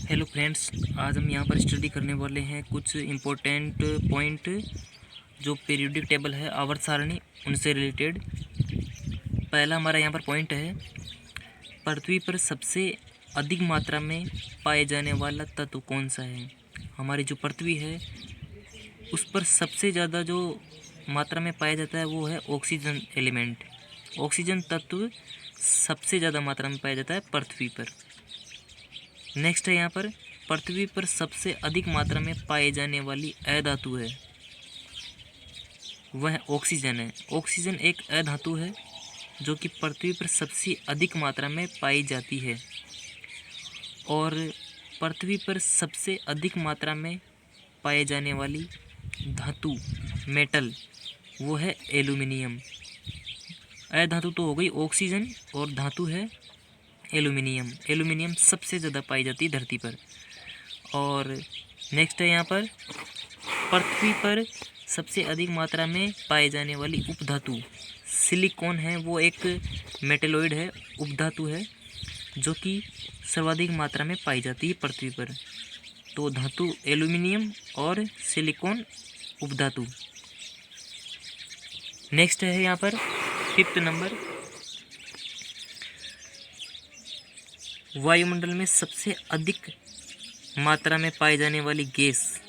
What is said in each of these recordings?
Hello friends, आज हम यहाँ पर स्टडी करने वाले हैं कुछ इम्पोर्टेंट पॉइंट जो पीरियोडिक टेबल है, आवर्त सारणी, उनसे रिलेटेड। पहला हमारा यहाँ पर पॉइंट है, पृथ्वी पर सबसे अधिक मात्रा में पाए जाने वाला तत्व कौन सा है। हमारी जो पृथ्वी है उस पर सबसे ज़्यादा जो मात्रा में पाया जाता है वो है ऑक्सीजन एलिमेंट। ऑक्सीजन तत्व सबसे ज़्यादा मात्रा में पाया जाता है पृथ्वी पर। नेक्स्ट है यहाँ पर, पृथ्वी पर सबसे अधिक मात्रा में पाए जाने वाली अधातु है, वह ऑक्सीजन है। ऑक्सीजन एक अधातु है जो कि पृथ्वी पर सबसे अधिक मात्रा में पाई जाती है। और पृथ्वी पर सबसे अधिक मात्रा में पाए जाने वाली धातु मेटल वो है एल्यूमिनियम। अधातु तो हो गई ऑक्सीजन और धातु है एल्यूमिनियम। एल्यूमिनियम सबसे ज़्यादा पाई जाती है धरती पर। और नेक्स्ट है यहाँ पर, पृथ्वी पर सबसे अधिक मात्रा में पाए जाने वाली उपधातु सिलिकॉन है। वो एक मेटेलॉइड है, उपधातु है जो कि सर्वाधिक मात्रा में पाई जाती है पृथ्वी पर। तो धातु एल्यूमिनियम और सिलिकॉन उपधातु। नेक्स्ट है यहाँ पर 5th नंबर, वायुमंडल में सबसे अधिक मात्रा में पाई जाने वाली गैस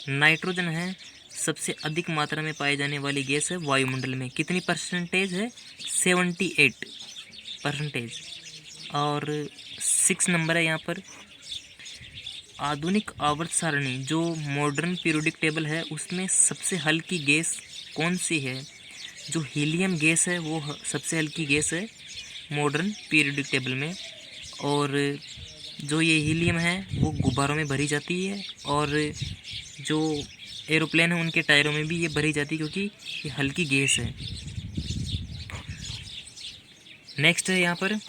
नाइट्रोजन है। सबसे अधिक मात्रा में पाई जाने वाली गैस है वायुमंडल में। कितनी परसेंटेज है? 78%। और 6 नंबर है यहाँ पर, आधुनिक आवर्त सारणी जो मॉडर्न पीरियोडिक टेबल है उसमें सबसे हल्की गैस कौन सी है? जो हीलियम गैस है वो सबसे हल्की गैस है मॉडर्न पीरियोडिक टेबल में। और जो ये हीलियम है वो गुब्बारों में भरी जाती है, और जो एरोप्लेन है उनके टायरों में भी ये भरी जाती है क्योंकि ये हल्की गैस है। नेक्स्ट है यहाँ पर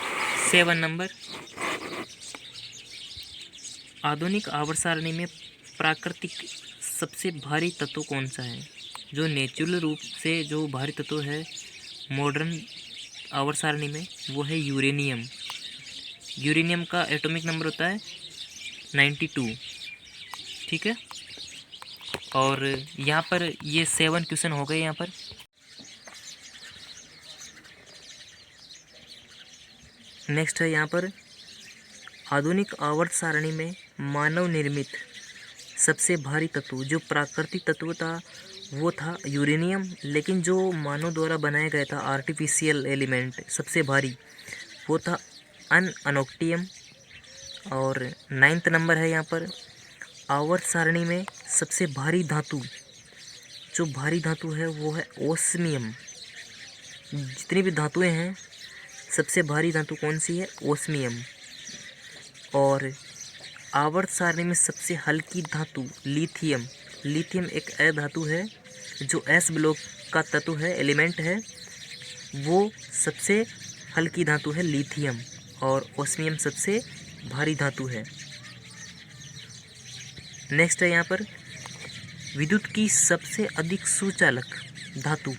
7 नंबर, आधुनिक आवर्त सारणी में प्राकृतिक सबसे भारी तत्व कौन सा है? जो नेचुरल रूप से जो भारी तत्व है मॉडर्न आवर्त सारणी में वो है यूरेनियम। यूरेनियम का एटॉमिक नंबर होता है 92। ठीक है। और यहाँ पर ये 7 क्वेश्चन हो गए यहाँ पर। नेक्स्ट है यहाँ पर, आधुनिक आवर्त सारणी में मानव निर्मित सबसे भारी तत्व जो प्राकृतिक तत्व था वो था यूरेनियम, लेकिन जो मानव द्वारा बनाया गया था आर्टिफिशियल एलिमेंट सबसे भारी वो था अनोक्टियम। और 9th नंबर है यहाँ पर, आवर्त सारणी में सबसे भारी धातु जो भारी धातु है वो है ओस्मियम। जितनी भी धातुएं हैं सबसे भारी धातु कौन सी है? ओस्मियम। और आवर्त सारणी में सबसे हल्की धातु लिथियम। लिथियम एक अधातु है जो एस ब्लॉक का तत्व है, एलिमेंट है, वो सबसे हल्की धातु है लिथियम। और ओस्मियम सबसे भारी धातु है। नेक्स्ट है यहाँ पर, विद्युत की सबसे अधिक सुचालक धातु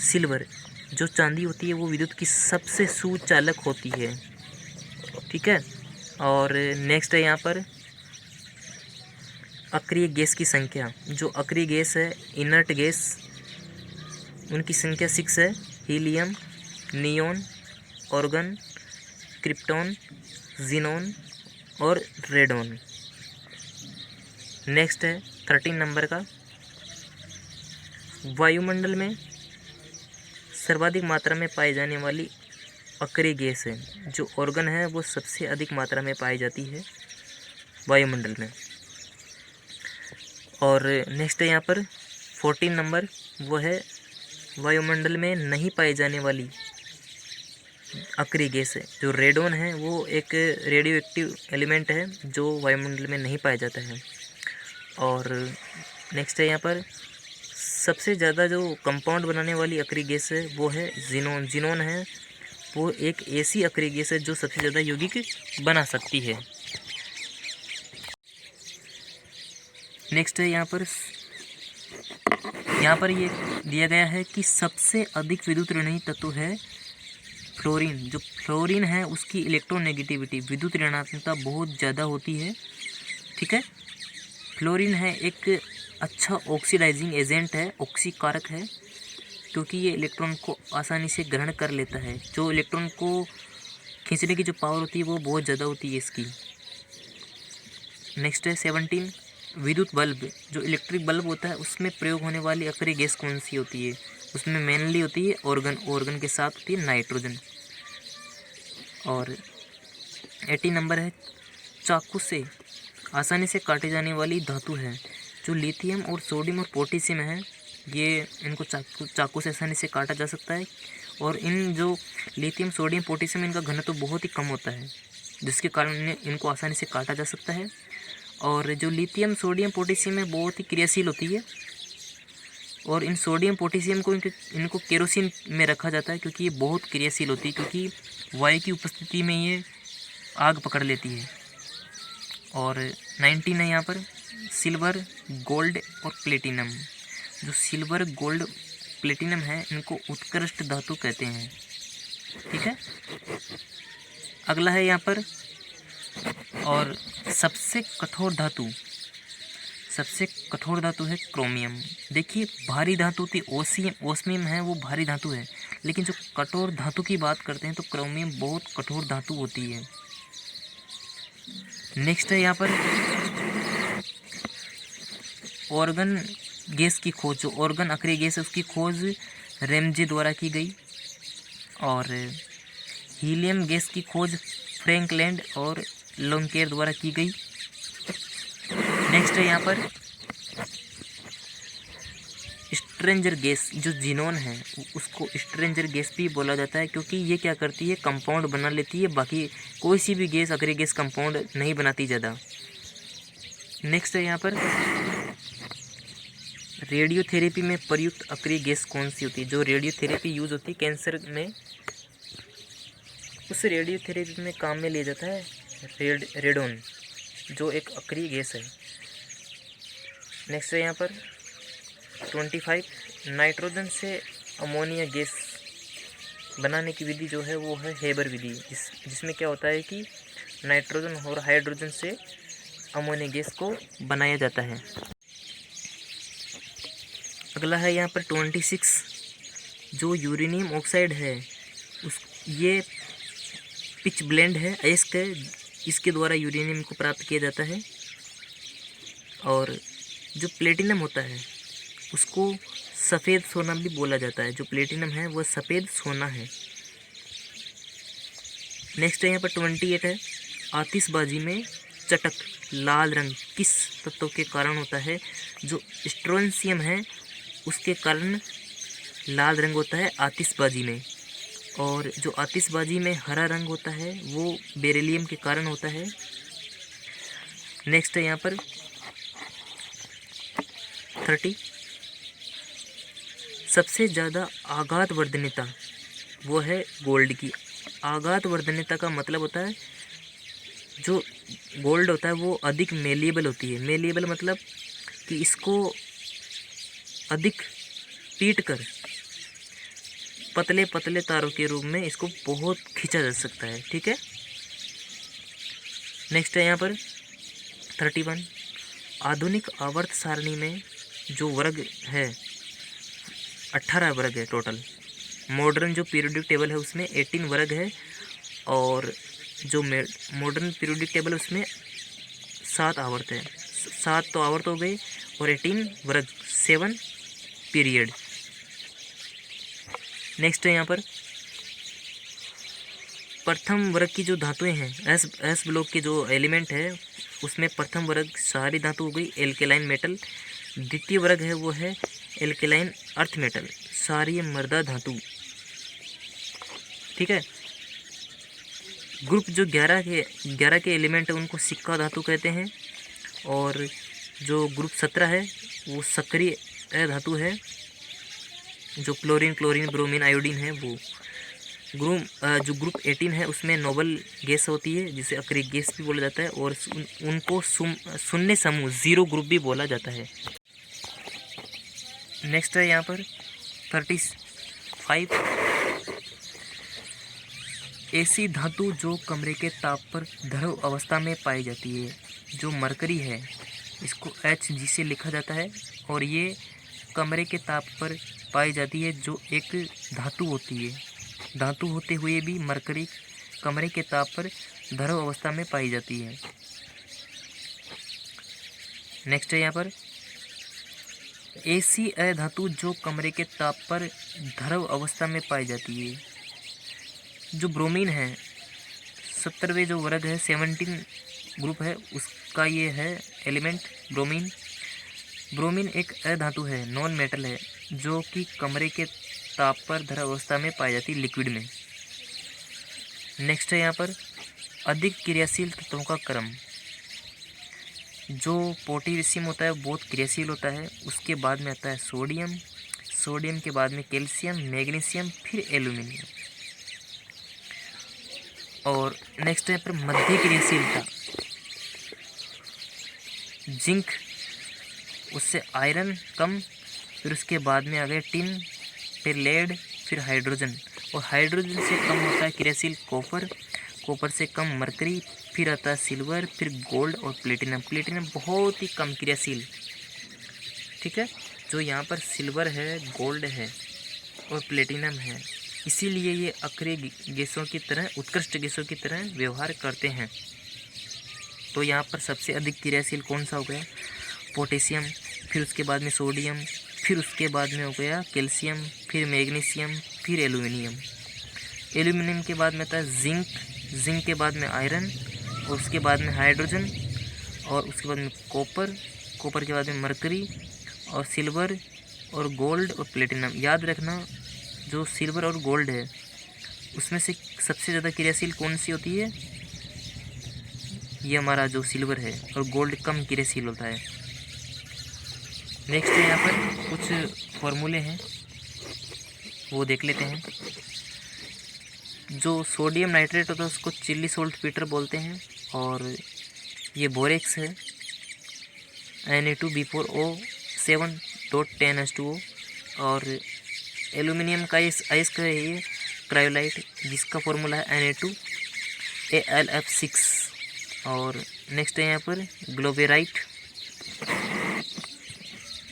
सिल्वर। जो चांदी होती है वो विद्युत की सबसे सुचालक होती है। ठीक है। और नेक्स्ट है यहाँ पर, अक्रिय गैस की संख्या। जो अक्रिय गैस है, इनर्ट गैस, उनकी संख्या 6 है। Helium, neon, organ, krypton, xenon और रेडोन। नेक्स्ट है 13 नंबर का, वायुमंडल में सर्वाधिक मात्रा में पाई जाने वाली अक्रिय गैस है। जो ऑर्गन है वो सबसे अधिक मात्रा में पाई जाती है वायुमंडल में। और नेक्स्ट है यहाँ पर 14 नंबर, वो है वायुमंडल में नहीं पाई जाने वाली अक्रिय गैस है। जो रेडोन है वो एक रेडियो एक्टिव एलिमेंट है जो वायुमंडल में नहीं पाया जाता है। और नेक्स्ट है यहाँ पर, सबसे ज़्यादा जो कंपाउंड बनाने वाली अक्रिय गैस है वो है जीनोन। जीनोन है वो एक ऐसी अक्रिय गैस है जो सबसे ज़्यादा यौगिक बना सकती है। नेक्स्ट है यहाँ पर ये दिया गया है कि सबसे अधिक विद्युत ऋणात्मक तत्व है जो फ्लोरीन है उसकी इलेक्ट्रोनेगेटिविटी विद्युत ऋणात्मकता बहुत ज़्यादा होती है। ठीक है, फ्लोरीन है एक अच्छा ऑक्सीडाइजिंग एजेंट है, ऑक्सीकारक है, क्योंकि ये इलेक्ट्रॉन को आसानी से ग्रहण कर लेता है। जो इलेक्ट्रॉन को खींचने की जो पावर होती है वो बहुत ज़्यादा होती है इसकी। नेक्स्ट है 17, विद्युत बल्ब। जो इलेक्ट्रिक बल्ब होता है उसमें प्रयोग होने वाली अक्रिय गैस कौन सी होती है? उसमें मेनली होती है ऑर्गन के साथ होती है नाइट्रोजन। और 18 नंबर है, चाकू से आसानी से काटे जाने वाली धातु है। जो लिथियम और सोडियम और पोटेशियम है, ये इनको चाकू से आसानी से काटा जा सकता है। और इन जो लिथियम सोडियम पोटेशियम इनका घनत्व तो बहुत ही कम होता है, जिसके कारण इनको आसानी से काटा जा सकता है। और जो लिथियम सोडियम पोटेशियम है बहुत ही क्रियाशील होती है। और इन सोडियम पोटेशियम को इनको केरोसिन में रखा जाता है, क्योंकि ये बहुत क्रियाशील होती है, क्योंकि वायु की उपस्थिति में ये आग पकड़ लेती है। और 19 है यहाँ पर, सिल्वर गोल्ड और प्लेटिनम। जो सिल्वर गोल्ड प्लेटिनम है इनको उत्कृष्ट धातु कहते हैं। ठीक है, अगला है यहाँ पर, और सबसे कठोर धातु है क्रोमियम। देखिए, भारी धातु थी ओस्मियम है, वो भारी धातु है, लेकिन जो कठोर धातु की बात करते हैं तो क्रोमियम बहुत कठोर धातु होती है। नेक्स्ट है यहाँ पर ऑर्गन गैस की खोज। जो ऑर्गन अक्रिय गैस है उसकी खोज रैमजे द्वारा की गई। और हीलियम गैस की खोज फ्रैंकलैंड और लोंकेर द्वारा की गई। नेक्स्ट है यहाँ पर स्ट्रेंजर गैस। जो जिनोन है उसको स्ट्रेंजर गैस भी बोला जाता है, क्योंकि ये क्या करती है, कंपाउंड बना लेती है। बाकी कोई सी भी गैस अक्रिय गैस कंपाउंड नहीं बनाती ज़्यादा। नेक्स्ट है यहाँ पर रेडियोथेरेपी में प्रयुक्त अक्रिय गैस कौन सी होती है? जो रेडियोथेरेपी यूज होती है कैंसर में, उस रेडियोथेरेपी में काम में लिया जाता है रेडोन, जो एक अक्रिय गैस है। नेक्स्ट है यहाँ पर 25, नाइट्रोजन से अमोनिया गैस बनाने की विधि जो है वो है हेबर विधि, जिसमें क्या होता है कि नाइट्रोजन और हाइड्रोजन से अमोनिया गैस को बनाया जाता है। अगला है यहाँ पर 26, जो यूरेनियम ऑक्साइड है ये पिच ब्लेंड है, अयस्क है, इसके द्वारा यूरेनियम को प्राप्त किया जाता है। और जो प्लेटिनम होता है उसको सफ़ेद सोना भी बोला जाता है। जो प्लेटिनम है वह सफ़ेद सोना है। नेक्स्ट है यहाँ पर 28 है, आतिशबाजी में चटक लाल रंग किस तत्व के कारण होता है? जो स्ट्रोंशियम है उसके कारण लाल रंग होता है आतिशबाजी में। और जो आतिशबाजी में हरा रंग होता है वो बेरिलियम के कारण होता है। नेक्स्ट है यहाँ पर 30, सबसे ज़्यादा आघात वर्धनीयता वो है गोल्ड की। आघात वर्धनीयता का मतलब होता है जो गोल्ड होता है वो अधिक मेलिएबल होती है। मेलिएबल मतलब कि इसको अधिक पीट कर पतले पतले तारों के रूप में इसको बहुत खींचा जा सकता है। ठीक है, नेक्स्ट है यहाँ पर 31, आधुनिक आवर्त सारणी में जो वर्ग है 18 वर्ग है टोटल। मॉडर्न जो पीरियोडिक टेबल है उसमें 18 वर्ग है, और जो मॉडर्न पीरियोडिक टेबल उसमें 7 आवर्त है। 7 तो आवर्त हो गए और 18 वर्ग, 7 पीरियड। नेक्स्ट है यहाँ पर प्रथम वर्ग की जो धातुएं हैं, एस ब्लॉक के जो एलिमेंट है उसमें प्रथम वर्ग सारी धातु हो गई एल्केलाइन मेटल। द्वितीय वर्ग है वो है एल्केलाइन अर्थ मेटल, सारी मर्दा धातु। ठीक है, ग्रुप जो 11 के एलिमेंट है उनको सिक्का धातु कहते हैं। और जो ग्रुप 17 है वो सक्रिय धातु है, जो क्लोरीन ब्रोमीन आयोडीन है वो। जो ग्रुप 18 है उसमें नोबल गैस होती है जिसे अक्रिय गैस भी बोला जाता है, और उनको शून्य समूह 0 ग्रुप भी बोला जाता है। नेक्स्ट है यहाँ पर 35, ऐसी धातु जो कमरे के ताप पर द्रव अवस्था में पाई जाती है। जो मरकरी है इसको Hg से लिखा जाता है और ये कमरे के ताप पर पाई जाती है, जो एक धातु होती है। धातु होते हुए भी मरकरी कमरे के ताप पर द्रव अवस्था में पाई जाती है। नेक्स्ट है यहाँ पर ऐसी अधातु जो कमरे के ताप पर द्रव अवस्था में पाई जाती है। जो ब्रोमीन है 70वें जो वर्ग है 17 ग्रुप है उसका ये है एलिमेंट ब्रोमीन। ब्रोमीन एक अधातु है, नॉन मेटल है, जो कि कमरे के ताप पर द्रव अवस्था में पाई जाती है लिक्विड में। नेक्स्ट है यहाँ पर अधिक क्रियाशील तत्वों का क्रम। जो पोटेशियम होता है बहुत क्रियाशील होता है, उसके बाद में आता है सोडियम, सोडियम के बाद में कैल्शियम, मैग्नीशियम, फिर एल्यूमिनियम। और नेक्स्ट है पर मध्य क्रियाशीलता, जिंक, उससे आयरन कम, फिर उसके बाद में आ गया टिन, फिर लेड, फिर हाइड्रोजन। और हाइड्रोजन से कम होता है क्रियाशील कॉपर, कॉपर से कम मरकरी, फिर आता है सिल्वर, फिर गोल्ड और प्लेटिनम। प्लेटिनम बहुत ही कम क्रियाशील, ठीक है। जो यहाँ पर सिल्वर है, गोल्ड है और प्लेटिनम है, इसीलिए ये अक्रिय गैसों की तरह, उत्कृष्ट गैसों की तरह व्यवहार करते हैं। तो यहाँ पर सबसे अधिक क्रियाशील कौन सा हो गया? पोटेशियम, फिर उसके बाद में सोडियम, फिर उसके बाद में हो गया कैल्शियम, फिर मैग्नीशियम, फिर एल्यूमिनियम। एल्यूमिनियम के बाद में आता है जिंक, जिंक के बाद में आयरन, और उसके बाद में हाइड्रोजन, और उसके बाद में कॉपर, कॉपर के बाद में मरकरी और सिल्वर और गोल्ड और प्लेटिनम। याद रखना जो सिल्वर और गोल्ड है उसमें से सबसे ज़्यादा क्रियाशील कौन सी होती है? ये हमारा जो सिल्वर है, और गोल्ड कम क्रियाशील होता है। नेक्स्ट यहाँ पर कुछ फॉर्मूले हैं वो देख लेते हैं। जो सोडियम नाइट्रेट होता है उसको चिल्ली सोल्ट पीटर बोलते हैं, और ये बोरेक्स है Na2B4O7.10H2O। और एल्यूमिनियम का इस अयस्क है ये क्रायोलाइट, जिसका फॉर्मूला है Na2AlF6। और नेक्स्ट है यहाँ पर ग्लोबेराइट,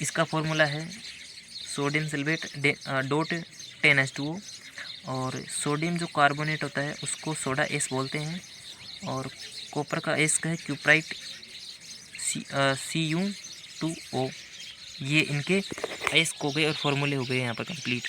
इसका फॉर्मूला है सोडियम सल्फेट .10H2O। और सोडियम जो कार्बोनेट होता है उसको सोडा एस बोलते हैं, और कॉपर का एस का है क्यूप्राइट Cu2O। ये इनके एस हो गए और फॉर्मूले हो गए यहाँ पर कंप्लीट।